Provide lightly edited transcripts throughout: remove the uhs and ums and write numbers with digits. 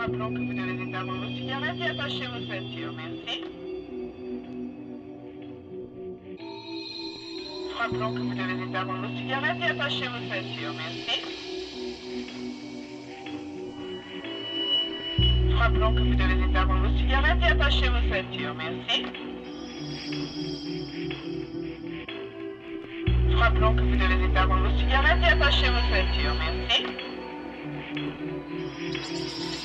Rappelons que vous devez éteindre vos cigarettes et attacher vos ceintures. Merci. Rappelons que vous devez éteindre vos cigarettes et attacher vos ceintures. Merci. Rappelons que vous devez éteindre vos cigarettes et attacher vos ceintures. Merci. Rappelons que vous devez éteindre vos cigarettes et attacher vos ceintures. Merci.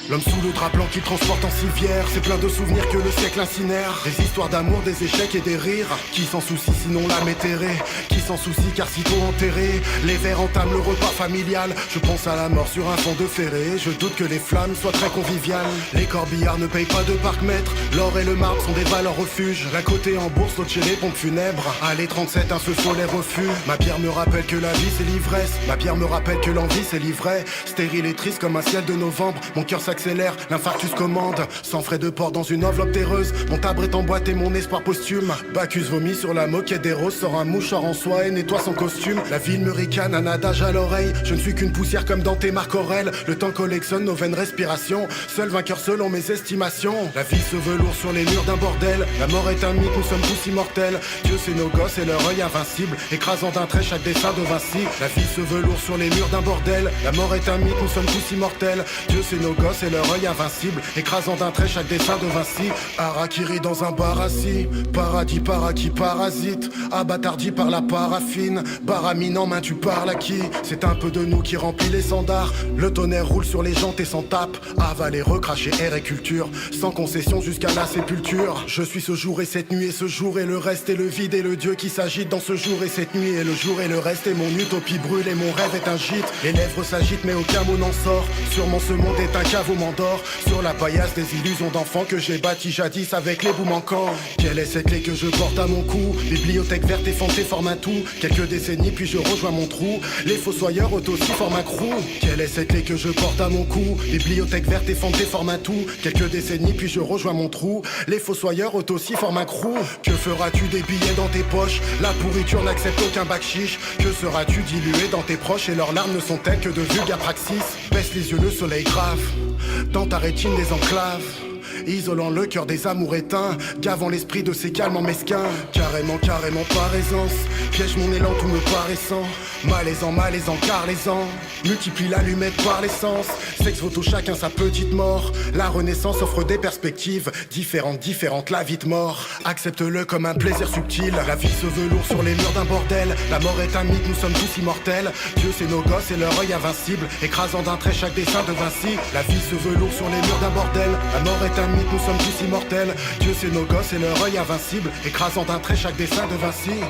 L'homme sous le drap blanc qui transporte en civière, c'est plein de souvenirs que le siècle incinère. Des histoires d'amour, des échecs et des rires. Qui s'en soucie sinon l'âme éthérée? Qui s'en soucie car sitôt enterré? Les vers entament le repas familial. Je pense à la mort sur un fond de ferré. Je doute que les flammes soient très conviviales. Les corbillards ne payent pas de parc-mètre. L'or et le marbre sont des valeurs refuges. L'un côté en bourse, l'autre chez les pompes funèbres. À les 37, un feu follet refus. Ma bière me rappelle que la vie c'est l'ivresse. Ma bière me rappelle que l'envie c'est l'ivraie. Stérile et triste comme un ciel de novembre. Mon cœur s'accélère, l'infarctus commande. Sans frais de port dans une enveloppe terreuse. Mon tabre est emboîté, mon espoir posthume. Bacchus vomit sur la moquette des roses. Sort un mouchoir en soie et nettoie son costume. La ville me ricane, un adage à l'oreille. Je ne suis qu'une poussière comme Dante Marc Aurèle. Le temps collectionne nos vaines respirations. Seul vainqueur selon mes estimations. La vie se velours sur les murs d'un bordel. La mort est un mythe, nous sommes tous immortels. Dieu c'est nos gosses et leur œil invincible. Écrasant d'un trait chaque dessin de Vinci. La vie se velours sur les murs d'un bordel. La mort est un mythe, nous sommes tous immortels. Dieu c'est nos gosses et leur œil invincible. Écrasant d'un trait chaque dessin de Vinci. Harakiri dans un bar assis. Paradis para qui parasite. Abattardi par la paraffine. Baramine en main tu parles à qui? C'est un peu de nous qui remplit les standards. Le tonnerre roule sur les jantes et s'en tape. Avaler, recracher, air et culture. Sans concession jusqu'à la sépulture. Je suis ce jour et cette nuit et ce jour et le reste et le vide et le Dieu qui s'agite dans ce jour et cette nuit et le jour et le reste et mon utopie brûle et mon rêve est un gîte. Les lèvres s'agitent mais aucun mot n'en sort. Sûrement ce monde est un caveau m'endort. Sur la paillasse des illusions d'enfants que j'ai bâti jadis avec les bouts manquants. Quelle est cette clé que je porte à mon cou? Bibliothèque verte effantée forme un tout. Quelques décennies puis je rejoins mon trou. Les fossoyeurs eux aussi forment un crew. Quelle est cette clé que je porte à mon cou? Bibliothèque verte effantée forme un tout. Quelques décennies puis je rejoins mon trou. Les fossoyeurs eux aussi forment un crew. Que feras-tu des billets dans tes poches? La pourriture n'accepte aucun bac chiche. Que seras-tu dilué dans tes proches? Et leurs larmes ne sont-elles que de vulgaires praxis? Baisse les yeux, le soleil grave. Dans ta rétine des enclaves. Isolant le cœur des amours éteints. Gavant l'esprit de ces calmes mesquins. Carrément par aisance. Piège mon élan tout me paraissant. Malaisant car les ans multiplie l'allumette par l'essence. Sexe vaut au chacun sa petite mort. La renaissance offre des perspectives différentes, la vie de mort. Accepte-le comme un plaisir subtil. La vie se velours sur les murs d'un bordel. La mort est un mythe, nous sommes tous immortels. Dieu c'est nos gosses et leur œil invincible. Écrasant d'un trait chaque dessin de Vinci. La vie se velours sur les murs d'un bordel. La mort est un mythe, nous sommes tous immortels. Dieu c'est nos gosses et leur œil invincible. Écrasant d'un trait chaque dessin de Vinci.